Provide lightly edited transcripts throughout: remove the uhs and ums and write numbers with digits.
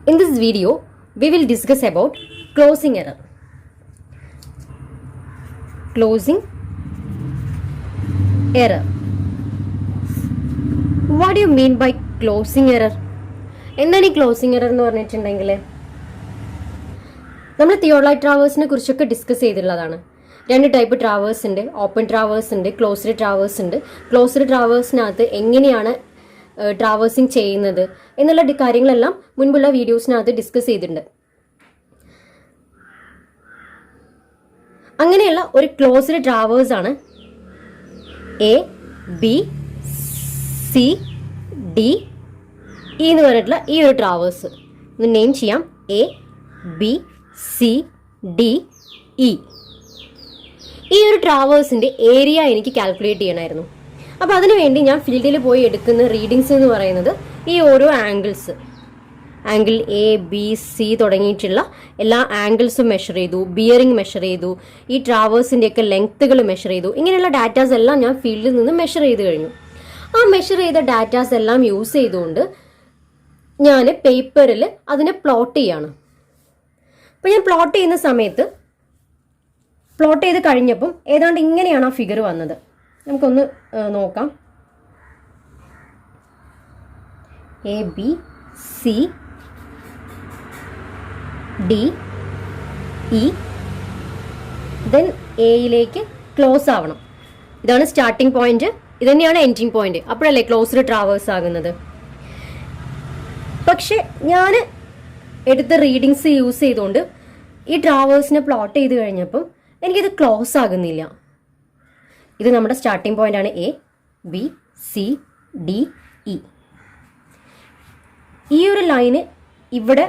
In this video, we will discuss about closing error. Closing error. What do you mean by closing error? എന്താണ് ഈ closing error എന്ന് പറഞ്ഞിട്ടുണ്ടെങ്കിൽ നമ്മൾ തിയോളൈറ്റ് ട്രാവേഴ്സിനെ കുറിച്ചൊക്കെ discuss ചെയ്തിട്ടുള്ളതാണ്. 2 ടൈപ്പ് ട്രാവേഴ്സ് ഉണ്ട്. ഓപ്പൺ ട്രാവേഴ്സ് ഉണ്ട്, ക്ലോസ്ഡ് ട്രാവേഴ്സ് ഉണ്ട്. ക്ലോസ്ഡ് ട്രാവേഴ്സിനകത്ത് എങ്ങനെയാണ് ട്രാവേഴ്സിങ് ചെയ്യുന്നത് എന്നുള്ള കാര്യങ്ങളെല്ലാം മുൻപുള്ള വീഡിയോസിനകത്ത് ഡിസ്കസ് ചെയ്തിട്ടുണ്ട്. അങ്ങനെയുള്ള ഒരു ക്ലോസ്ഡ് ട്രാവേഴ്സ് ആണ് A B C D E എന്ന് പറഞ്ഞിട്ടുള്ള ഈ ഒരു ട്രാവേഴ്സ്. ഒന്ന് നെയിം ചെയ്യാം. A B C D E. ഈ ഒരു ട്രാവേഴ്സിൻ്റെ ഏരിയ എനിക്ക് കാൽക്കുലേറ്റ് ചെയ്യണമായിരുന്നു. അപ്പോൾ അതിനുവേണ്ടി ഞാൻ ഫീൽഡിൽ പോയി എടുക്കുന്ന റീഡിങ്സ് എന്ന് പറയുന്നത് ഈ ഓരോ angles, angle A B C തുടങ്ങിയിട്ടുള്ള എല്ലാ ആംഗിൾസും മെഷർ ചെയ്തു, ബിയറിംഗ് മെഷർ ചെയ്തു, ഈ ട്രാവേഴ്സിൻ്റെയൊക്കെ ലെങ്ത്തുകൾ മെഷർ ചെയ്തു. ഇങ്ങനെയുള്ള ഡാറ്റാസ് എല്ലാം ഞാൻ ഫീൽഡിൽ നിന്ന് മെഷർ ചെയ്ത് കഴിഞ്ഞു. ആ മെഷർ ചെയ്ത ഡാറ്റാസ് എല്ലാം യൂസ് ചെയ്തുകൊണ്ട് ഞാൻ പേപ്പറിൽ അതിനെ പ്ലോട്ട് ചെയ്യാണ്. അപ്പോൾ ഞാൻ പ്ലോട്ട് ചെയ്യുന്ന സമയത്ത് പ്ലോട്ട് ചെയ്ത് കഴിഞ്ഞപ്പം ഏതാണ്ട് ഇങ്ങനെയാണ് ആ ഫിഗർ വന്നത്. നമുക്കൊന്ന് നോക്കാം. A B C D E, then എയിലേക്ക് ക്ലോസ് ആവണം. ഇതാണ് സ്റ്റാർട്ടിംഗ് പോയിന്റ്, ഇത് തന്നെയാണ് എൻഡിങ് പോയിന്റ്. അപ്പോഴല്ലേ ക്ലോസ്ഡ് ട്രാവേഴ്സ് ആകുന്നത്. പക്ഷെ ഞാൻ എടുത്ത റീഡിങ്സ് യൂസ് ചെയ്തുകൊണ്ട് ഈ ട്രാവേഴ്സിനെ പ്ലോട്ട് ചെയ്ത് കഴിഞ്ഞപ്പം എനിക്കിത് ക്ലോസ് ആകുന്നില്ല. ഇത് നമ്മുടെ സ്റ്റാർട്ടിംഗ് പോയിന്റ് ആണ്, A B C D E. ഈ ഒരു ലൈന് ഇവിടെ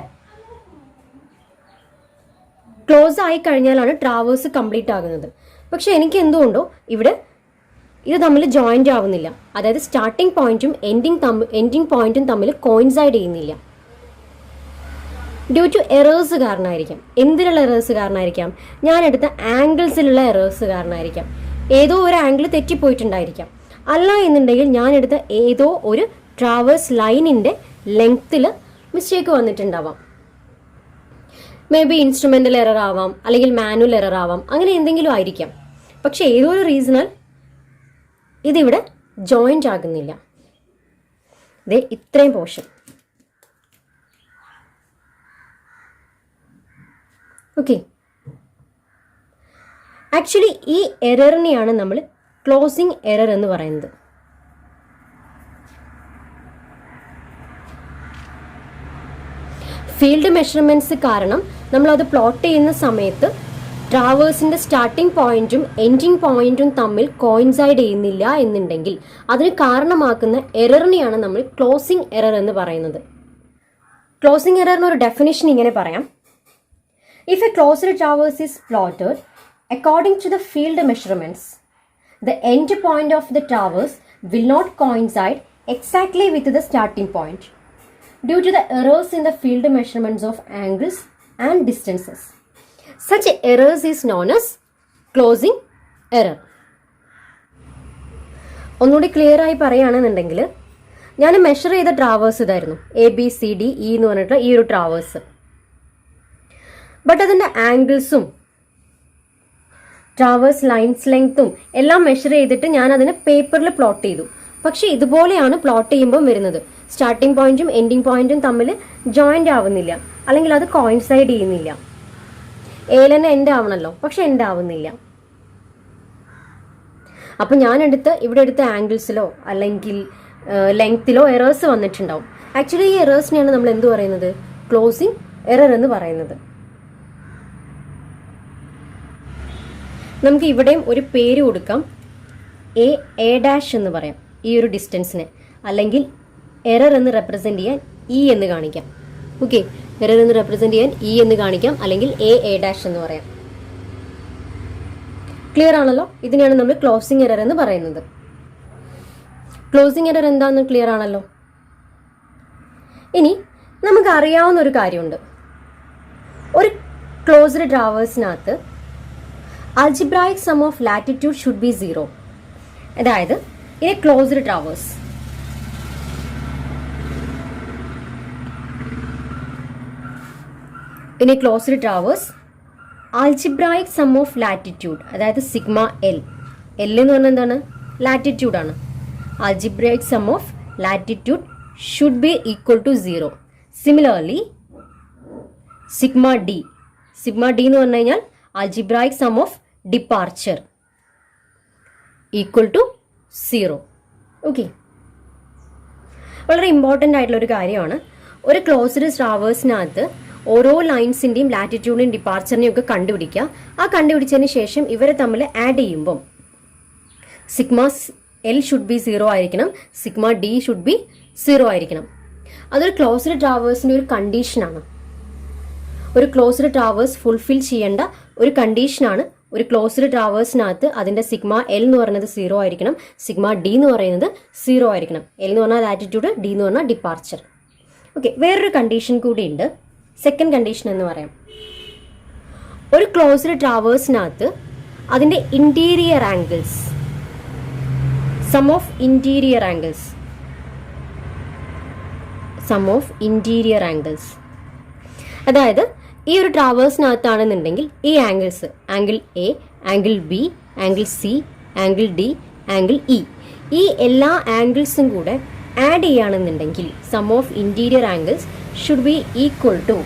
ക്ലോസ് ആയി കഴിഞ്ഞാലാണ് ട്രാവേഴ്സ് കംപ്ലീറ്റ് ആകുന്നത്. പക്ഷെ എനിക്ക് എന്തുകൊണ്ടോ ഇവിടെ ഇത് തമ്മിൽ ജോയിന്റ് ആവുന്നില്ല. അതായത് സ്റ്റാർട്ടിംഗ് പോയിന്റും എൻഡിങ് പോയിന്റും തമ്മിൽ കോയിൻസൈഡ് ചെയ്യുന്നില്ല. ഡ്യൂ ടു എറേഴ്സ് കാരണമായിരിക്കാം. എന്തിനുള്ള എറേഴ്സ് കാരണമായിരിക്കാം? ഞാൻ എടുത്ത ആംഗിൾസിലുള്ള എറേഴ്സ് കാരണമായിരിക്കാം. ഏതോ ഒരു ആംഗിൾ തെറ്റിപ്പോയിട്ടുണ്ടായിരിക്കാം. അല്ല എന്നുണ്ടെങ്കിൽ ഞാൻ എടുത്ത ഏതോ ഒരു ട്രാവേഴ്സ് ലൈനിൻ്റെ ലെങ്ത്തിൽ മിസ്റ്റേക്ക് വന്നിട്ടുണ്ടാവാം. മേ ബി ഇൻസ്ട്രുമെൻ്റൽ എറർ ആവാം, അല്ലെങ്കിൽ മാനുവൽ എറർ ആവാം, അങ്ങനെ എന്തെങ്കിലും ആയിരിക്കാം. പക്ഷെ ഏതോ ഒരു റീസണാൽ ഇതിവിടെ ജോയിൻ്റ് ആകുന്നില്ല. ദേ ഇത്രയും പോർഷൻ. ഓക്കെ, ആക്ച്വലി ഈ എററിനെയാണ് നമ്മൾ ക്ലോസിംഗ് എറർ എന്ന് പറയുന്നത്. ഫീൽഡ് മെഷർമെന്റ്സ് കാരണം നമ്മളത് പ്ലോട്ട് ചെയ്യുന്ന സമയത്ത് ട്രാവേഴ്സിന്റെ സ്റ്റാർട്ടിംഗ് പോയിന്റും എൻഡിങ് പോയിന്റും തമ്മിൽ കോയിൻസൈഡ് ചെയ്യുന്നില്ല എന്നുണ്ടെങ്കിൽ അതിന് കാരണമാക്കുന്ന എററിനെയാണ് നമ്മൾ ക്ലോസിംഗ് എറർ എന്ന് പറയുന്നത്. ക്ലോസിംഗ് എററിന് ഒരു ഡെഫിനിഷൻ ഇങ്ങനെ പറയാം. If a closed traverse is plotted according to the field measurements, the end point of the traverse will not coincide exactly with the starting point due to the errors in the field measurements of angles and distances. Such errors is known as closing error. ഒന്നുകൂടി clear ആയി പറയുകയാണെന്നുണ്ടെങ്കിൽ, ഞാൻ measure ചെയ്ത traverse ഇതായിരുന്നു, A B C D E എന്ന് പറഞ്ഞിട്ടുള്ള ഈ ഒരു ട്രാവേഴ്സ്. ബട്ട് അതിൻ്റെ ആംഗിൾസും ട്രാവേഴ്സ് ലൈൻസ് ലെങ്ത്തും എല്ലാം മെഷർ ചെയ്തിട്ട് ഞാൻ അതിനെ പേപ്പറിൽ പ്ലോട്ട് ചെയ്തു. പക്ഷെ ഇതുപോലെയാണ് പ്ലോട്ട് ചെയ്യുമ്പോൾ വരുന്നത്. സ്റ്റാർട്ടിംഗ് പോയിന്റും എൻഡിങ് പോയിന്റും തമ്മിൽ ജോയിന്റ് ആവുന്നില്ല, അല്ലെങ്കിൽ അത് കോയിൻസൈഡ് ചെയ്യുന്നില്ല. എയിൽ തന്നെ എൻഡ് ആവണമല്ലോ, പക്ഷെ എൻഡ് ആവുന്നില്ല. അപ്പം ഞാൻ ഇവിടെ എടുത്ത ആംഗിൾസിലോ അല്ലെങ്കിൽ ലെങ്ത്തിലോ എറേഴ്സ് വന്നിട്ടുണ്ടാവും. ആക്ച്വലി ഈ എറേഴ്സിനെയാണ് നമ്മൾ എന്ത് പറയുന്നത്? ക്ലോസിംഗ് എറർ എന്ന് പറയുന്നത്. നമുക്ക് ഇവിടെയും ഒരു പേര് കൊടുക്കാം. എ ഡാഷ് എന്ന് പറയാം ഈ ഒരു ഡിസ്റ്റൻസിനെ, അല്ലെങ്കിൽ എറർ എന്ന് റെപ്രസെന്റ് ചെയ്യാൻ ഇ എന്ന് കാണിക്കാം. ഓക്കെ, എറർ എന്ന് റെപ്രസെന്റ് ചെയ്യാൻ ഇ എന്ന് കാണിക്കാം, അല്ലെങ്കിൽ എ ഡാഷ് എന്ന് പറയാം. ക്ലിയർ ആണല്ലോ? ഇതിനെയാണ് നമ്മൾ ക്ലോസിംഗ് എറർ എന്ന് പറയുന്നത്. ക്ലോസിംഗ് എറർ എന്താണെന്ന് ക്ലിയർ ആണല്ലോ? ഇനി നമുക്ക് അറിയാവുന്ന ഒരു കാര്യമുണ്ട്. ഒരു closed ട്രാവേഴ്സിനകത്ത് algebraic sum of latitude should be 0. അതായത് in a closed traverse ഇനി closed traverse algebraic sum of latitude, അതായത് സിഗ്മ എൽ. എൽ എന്ന് പറഞ്ഞാൽ എന്താണ്? ലാറ്റിറ്റ്യൂഡാണ്. Algebraic sum of latitude should be equal to 0. Similarly sigma D എന്ന് പറഞ്ഞു കഴിഞ്ഞാൽ algebraic sum of departure equal to 0. Okay, വളരെ ഇമ്പോർട്ടൻ്റ് ആയിട്ടുള്ള ഒരു കാര്യമാണ്. ഒരു ക്ലോസ്ഡ് ട്രാവേഴ്സിനകത്ത് ഓരോ ലൈൻസിൻ്റെയും ലാറ്റിറ്റ്യൂഡിൻ്റെയും ഡിപ്പാർച്ചറിനെയും ഒക്കെ കണ്ടുപിടിക്കുക. ആ കണ്ടുപിടിച്ചതിന് ശേഷം ഇവരെ തമ്മിൽ ആഡ് ചെയ്യുമ്പം സിഗ്മ എൽ ഷുഡ് ബി 0 ആയിരിക്കണം, സിഗ്മ ഡി ഷുഡ് ബി 0 ആയിരിക്കണം. അതൊരു ക്ലോസ്ഡ് ട്രാവേഴ്സിൻ്റെ ഒരു കണ്ടീഷനാണ്. ഒരു ക്ലോസ്ഡ് ട്രാവേഴ്സ് ഫുൾഫിൽ ചെയ്യേണ്ട ഒരു കണ്ടീഷനാണ്. ഒരു ക്ലോസ്ഡ് ട്രാവേഴ്സിനകത്ത് അതിൻ്റെ സിഗ്മ എൽ എന്ന് പറയുന്നത് 0 ആയിരിക്കണം, സിഗ്മ ഡി എന്ന് പറയുന്നത് 0 ആയിരിക്കണം. എൽ എന്ന് പറഞ്ഞാൽ ലാറ്റിറ്റ്യൂഡ്, ഡി എന്ന് പറഞ്ഞാൽ ഡിപ്പാർച്ചർ. ഓക്കെ, വേറൊരു കണ്ടീഷൻ കൂടി ഉണ്ട്. സെക്കൻഡ് കണ്ടീഷൻ എന്ന് പറയാം. ഒരു ക്ലോസ്ഡ് ട്രാവേഴ്സിനകത്ത് അതിൻ്റെ interior angles, sum of interior angles, അതായത് ഈ ഒരു ട്രാവേഴ്സിനകത്താണെന്നുണ്ടെങ്കിൽ ഈ angles, angle A, angle B, angle C, angle D, angle E, ഈ എല്ലാ ആംഗിൾസും കൂടെ ആഡ് ചെയ്യുകയാണെന്നുണ്ടെങ്കിൽ sum of interior angles should be equal to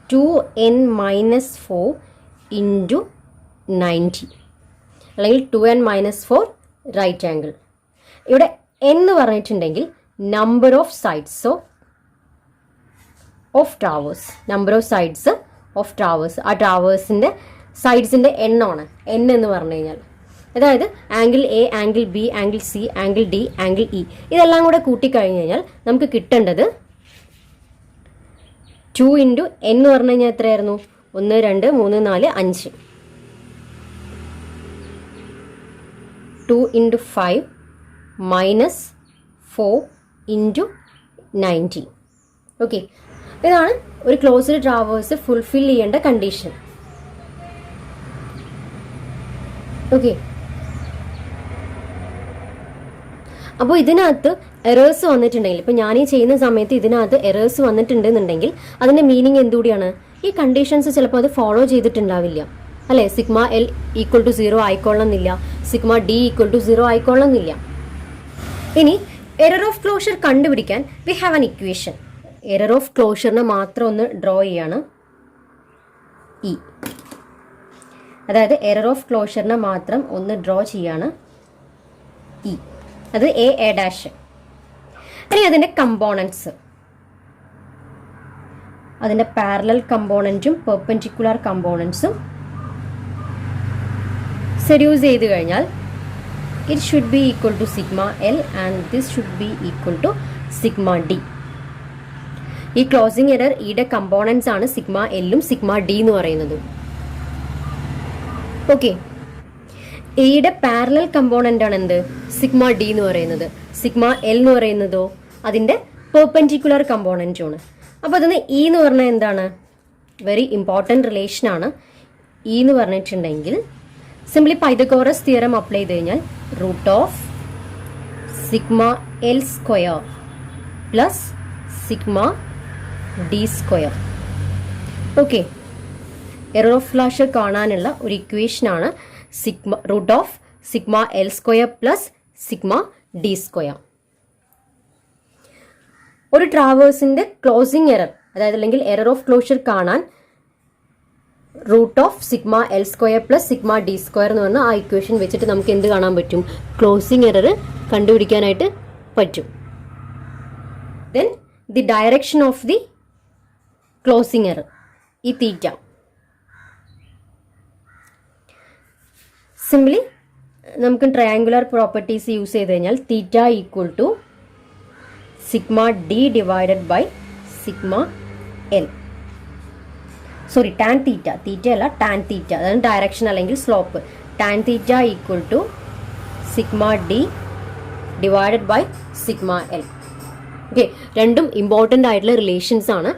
2n-4 into 90, അല്ലെങ്കിൽ 2n-4 റൈറ്റ് ആംഗിൾ. ഇവിടെ എന്ന് പറഞ്ഞിട്ടുണ്ടെങ്കിൽ number of sides of traverse, ആ ട്രാവേഴ്സിൻ്റെ സൈഡ്സിൻ്റെ എണ്ണമാണ് n എന്ന് പറഞ്ഞു കഴിഞ്ഞാൽ. അതായത് angle A, angle B, angle C, angle D, angle E, ഇതെല്ലാം കൂടെ കൂട്ടിക്കഴിഞ്ഞ് കഴിഞ്ഞാൽ നമുക്ക് കിട്ടേണ്ടത് 2 ഇൻറ്റു n എന്ന് പറഞ്ഞു കഴിഞ്ഞാൽ എത്രയായിരുന്നു? 1, 2, 3, 4, 5. 2 ഇൻറ്റു 5 മൈനസ് 4 ഇൻറ്റു 90. ഓക്കെ, ഇതാണ് ഒരു ക്ലോസ്ഡ് ട്രാവേഴ്സ് ഫുൾഫിൽ ചെയ്യേണ്ട കണ്ടീഷൻ. ഓക്കെ, അപ്പോൾ ഇതിനകത്ത് എറേഴ്സ് വന്നിട്ടുണ്ടെങ്കിൽ, ഇപ്പോൾ ഞാൻ ഈ ചെയ്യുന്ന സമയത്ത് ഇതിനകത്ത് എറേഴ്സ് വന്നിട്ടുണ്ടെന്നുണ്ടെങ്കിൽ അതിൻ്റെ മീനിങ് എന്തുകൂടിയാണ്? ഈ കണ്ടീഷൻസ് ചിലപ്പോൾ അത് ഫോളോ ചെയ്തിട്ടുണ്ടാവില്ല, അല്ലേ? സിഗ്മ എൽ ഈക്വൽ ടു 0 ആയിക്കൊള്ളണമെന്നില്ല, സിഗ്മ ഡി ഈക്വൽ ടു 0 ആയിക്കൊള്ളണമെന്നില്ല. ഇനി എറർ ഓഫ് ക്ലോഷർ കണ്ടുപിടിക്കാൻ we have an equation. Error of ക്ലോഷറിനെ മാത്രം ഒന്ന് ഡ്രോ ചെയ്യാണ്, ഇ. അതായത് എറർ ഓഫ് ക്ലോഷറിനെ മാത്രം ഒന്ന് ഡ്രോ ചെയ്യാണ്, ഇ. അത് എ ഡാഷ്. ഇനി അതിൻ്റെ കമ്പോണൻസ്, അതിൻ്റെ പാരലൽ കമ്പോണൻറ്റും പെർപെൻഡിക്കുലർ കമ്പോണൻസും സെഡ്യൂസ് ചെയ്ത് കഴിഞ്ഞാൽ it should be equal to sigma L and this should be equal to sigma D. ഈ ക്ലോസിംഗ് എറർ ഇയുടെ കമ്പോണൻസ് ആണ് സിഗ്മ എല്ലും സിഗ്മ ഡി എന്ന് പറയുന്നത്. ഓക്കെ, ഇയുടെ പാരലൽ കമ്പോണൻ്റ് ആണ് എന്ത്? സിഗ്മ ഡി എന്ന് പറയുന്നത്. സിഗ്മ എൽ എന്ന് പറയുന്നതോ അതിൻ്റെ പെർപെൻഡിക്കുലർ കമ്പോണൻറ്റുമാണ്. അപ്പോൾ അതിന് ഇ എന്ന് പറഞ്ഞാൽ എന്താണ്? വെരി ഇമ്പോർട്ടൻറ്റ് റിലേഷൻ ആണ്. ഇ എന്ന് പറഞ്ഞിട്ടുണ്ടെങ്കിൽ സിംപ്ലി പൈതഗോറസ് തിയറം അപ്ലൈ ചെയ്ത് കഴിഞ്ഞാൽ root of sigma L square plus sigma D square. Okay, error of closure കാണാനുള്ള ഒരു ഇക്വേഷനാണ് root of sigma L square plus sigma D square. ഒരു ട്രാവേഴ്സിൻ്റെ ക്ലോസിംഗ് എറർ, അതായത് അല്ലെങ്കിൽ എറർ ഓഫ് ക്ലോഷർ കാണാൻ root of sigma L square plus sigma D square എന്ന് പറഞ്ഞാൽ ആ ഇക്വേഷൻ വെച്ചിട്ട് നമുക്ക് എന്ത് കാണാൻ പറ്റും? ക്ലോസിംഗ് എറർ കണ്ടുപിടിക്കാനായിട്ട് പറ്റും. Then the direction of the closing error, ഈ തീറ്റ. സിംപ്ലി നമുക്ക് ട്രയാങ്കുലർ പ്രോപ്പർട്ടീസ് യൂസ് ചെയ്ത് കഴിഞ്ഞാൽ theta equal to sigma D divided by sigma L. Sorry, tan theta, theta അല്ല ടാൻ തീറ്റ, അതാണ് ഡയറക്ഷൻ അല്ലെങ്കിൽ slope. Tan theta equal to sigma D divided by sigma L. Okay, രണ്ടും important ആയിട്ടുള്ള relations ആണ്.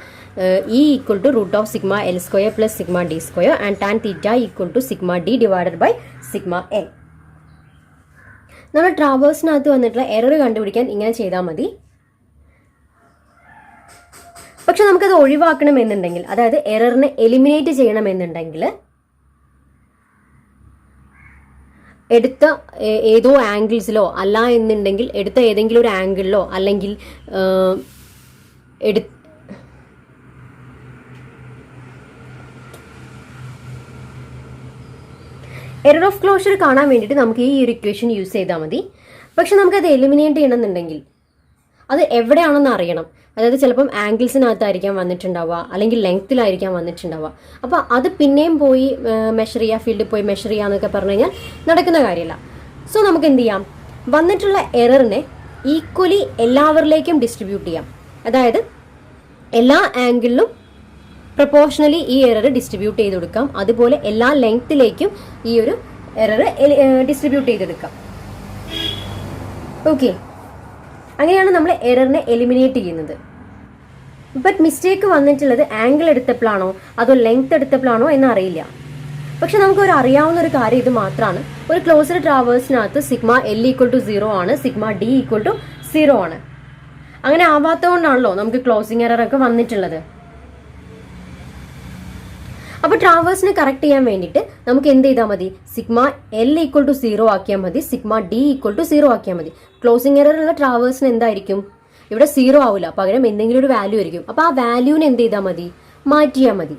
E equal to root of sigma L square plus sigma D square and tan theta equal to sigma D divided by sigma L. നമ്മൾ ട്രാവേഴ്സിനകത്ത് വന്നിട്ടുള്ള error കണ്ടുപിടിക്കാൻ ഇങ്ങനെ ചെയ്താൽ മതി. പക്ഷെ നമുക്കത് ഒഴിവാക്കണമെന്നുണ്ടെങ്കിൽ, അതായത് എററിനെ എലിമിനേറ്റ് ചെയ്യണമെന്നുണ്ടെങ്കിൽ എടുത്ത ഏതോ ആംഗിൾസിലോ അല്ല എന്നുണ്ടെങ്കിൽ എടുത്ത ഏതെങ്കിലും ഒരു ആംഗിളിലോ അല്ലെങ്കിൽ എറർ ഓഫ് ക്ലോഷർ കാണാൻ വേണ്ടിയിട്ട് നമുക്ക് ഈ ഒരു ഇക്വേഷൻ യൂസ് ചെയ്താൽ മതി. പക്ഷെ നമുക്കത് എലിമിനേറ്റ് ചെയ്യണമെന്നുണ്ടെങ്കിൽ അത് എവിടെയാണെന്ന് അറിയണം. അതായത് ചിലപ്പം ആംഗിൾസിനകത്തായിരിക്കാം വന്നിട്ടുണ്ടാവുക, അല്ലെങ്കിൽ ലെങ്ത്തിലായിരിക്കാം വന്നിട്ടുണ്ടാവുക. അപ്പോൾ അത് പിന്നെയും പോയി മെഷർ ചെയ്യുക, ഫീൽഡിൽ പോയി മെഷർ ചെയ്യുക എന്നൊക്കെ പറഞ്ഞു കഴിഞ്ഞാൽ നടക്കുന്ന കാര്യമല്ല. സോ നമുക്ക് എന്ത് ചെയ്യാം, വന്നിട്ടുള്ള എററിനെ ഈക്വലി എല്ലാവരിലേക്കും ഡിസ്ട്രിബ്യൂട്ട് ചെയ്യാം. അതായത് എല്ലാ ആംഗിളിലും പ്രൊപ്പോർഷണലി ഈ എറർ ഡിസ്ട്രിബ്യൂട്ട് ചെയ്ത് കൊടുക്കാം. അതുപോലെ എല്ലാ ലെങ്ത്തിലേക്കും ഈ ഒരു എറർ ഡിസ്ട്രിബ്യൂട്ട് ചെയ്തെടുക്കാം. ഓക്കെ, അങ്ങനെയാണ് നമ്മൾ എററിനെ എലിമിനേറ്റ് ചെയ്യുന്നത്. ബട്ട് മിസ്റ്റേക്ക് വന്നിട്ടുള്ളത് ആംഗിൾ എടുത്തപ്പോഴാണോ അതോ ലെങ്ത് എടുത്തപ്പോഴാണോ എന്ന് അറിയില്ല. പക്ഷെ നമുക്ക് അറിയാവുന്ന ഒരു കാര്യം ഇത് മാത്രമാണ്, ഒരു ക്ലോസ്ഡ് ട്രാവേഴ്സിനകത്ത് സിഗ്മ എൽ ഈക്വൽ ടു 0 ആണ്, സിഗ്മ ഡി ഈക്വൽ ടു 0 ആണ്. അങ്ങനെ ആവാത്തതുകൊണ്ടാണല്ലോ നമുക്ക് ക്ലോസിംഗ് എറർ ഒക്കെ വന്നിട്ടുള്ളത്. അപ്പോൾ ട്രാവേഴ്സിനെ കറക്റ്റ് ചെയ്യാൻ വേണ്ടിയിട്ട് നമുക്ക് എന്ത് ചെയ്താൽ മതി, സിഗ്മ എൽ ഈക്വൽ ടു 0 ആക്കിയാൽ മതി, സിഗ്മ ഡി ഈക്വൽ ടു 0 ആക്കിയാൽ മതി. ക്ലോസിംഗ് എറർ ഉള്ള ട്രാവേഴ്സിന് എന്തായിരിക്കും, ഇവിടെ 0 ആവില്ല, പകരം എന്തെങ്കിലും ഒരു വാല്യൂ ആയിരിക്കും. അപ്പോൾ ആ വാല്യൂവിനെ എന്ത് ചെയ്താൽ മതി, മാറ്റിയാൽ മതി.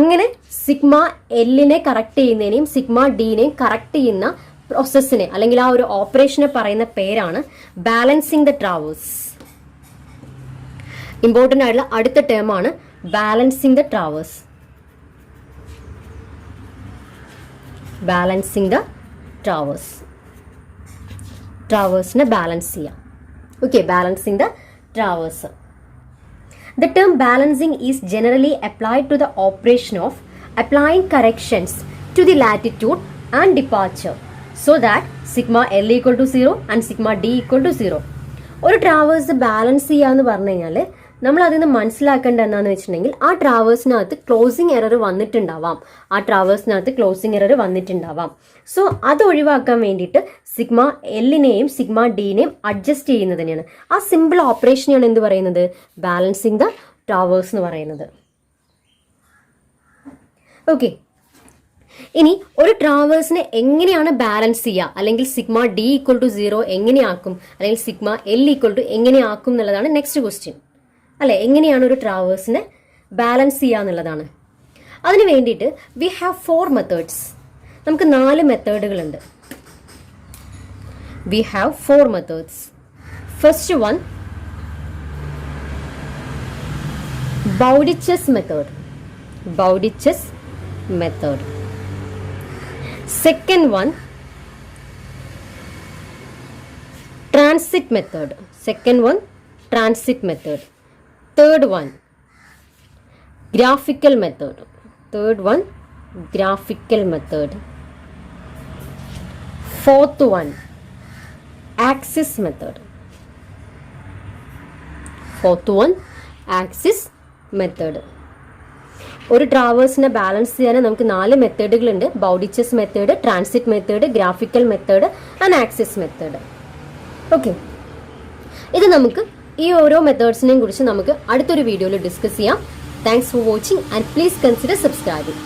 അങ്ങനെ സിഗ്മ എല്ലിനെ കറക്റ്റ് ചെയ്യുന്നതിനെയും സിഗ്മ ഡിനെയും കറക്റ്റ് ചെയ്യുന്ന പ്രോസസ്സിനെ അല്ലെങ്കിൽ ആ ഒരു ഓപ്പറേഷനെ പറയുന്ന പേരാണ് ബാലൻസിങ് ദ ട്രാവേഴ്സ്. ഇമ്പോർട്ടൻ്റ് ആയിട്ടുള്ള അടുത്ത ടേം ആണ് balancing the traverse. Balancing the traverse, ട്രാവേഴ്സിനെ ബാലൻസ് ചെയ്യാം. Okay, balancing the traverse. The term balancing is generally applied to the operation of applying corrections to the latitude and departure so that sigma L equal to 0 and sigma D equal to 0. ഒരു traverse balance ചെയ്യാന്ന് പറഞ്ഞു കഴിഞ്ഞാൽ നമ്മൾ അതിൽ നിന്ന് മനസ്സിലാക്കേണ്ട എന്താണെന്ന് വെച്ചിട്ടുണ്ടെങ്കിൽ ആ ട്രാവേഴ്സിനകത്ത് ക്ലോസിംഗ് എറർ വന്നിട്ടുണ്ടാവാം. സോ അത് ഒഴിവാക്കാൻ വേണ്ടിയിട്ട് സിഗ്മ എല്ലിനെയും സിഗ്മ ഡിനെയും അഡ്ജസ്റ്റ് ചെയ്യുന്നത് തന്നെയാണ്. ആ സിമ്പിൾ ഓപ്പറേഷനെയാണ് എന്ത് പറയുന്നത്, ബാലൻസിങ് ദ ട്രാവേഴ്സ് എന്ന് പറയുന്നത്. ഓക്കെ, ഇനി ഒരു ട്രാവേഴ്സിനെ എങ്ങനെയാണ് ബാലൻസ് ചെയ്യുക, അല്ലെങ്കിൽ സിഗ്മ ഡി ഈക്വൽ ടു 0 എങ്ങനെയാക്കും, അല്ലെങ്കിൽ സിഗ്മ എൽ ഈക്വൽ ടു എങ്ങനെയാക്കും എന്നുള്ളതാണ് നെക്സ്റ്റ് ക്വസ്റ്റ്യൻ. അല്ലെ, എങ്ങനെയാണ് ഒരു ട്രാവേഴ്സിനെ ബാലൻസ് ചെയ്യുക എന്നുള്ളതാണ്. അതിന് വേണ്ടിയിട്ട് വി ഹാവ് 4 മെത്തേഡ്സ്. നമുക്ക് 4 മെത്തേഡുകളുണ്ട്. We have 4 methods. First one, Bowditch's method. Bowditch's method. Second one, transit method. Second one, transit method. Third one, graphical method. Third one, graphical method. Fourth one, axis method. Fourth one, axis method. ഒരു ട്രാവേഴ്സിനെ balance ചെയ്യാൻ നമുക്ക് 4 മെത്തേഡുകളുണ്ട്. Bowditch's method, transit method, graphical method and axis method. Okay, ഇത് നമുക്ക് ഈ ഓരോ മെത്തേഡ്സിനെയും കുറിച്ച് നമുക്ക് അടുത്തൊരു വീഡിയോയിൽ ഡിസ്കസ് ചെയ്യാം. Thanks for watching and please consider subscribing.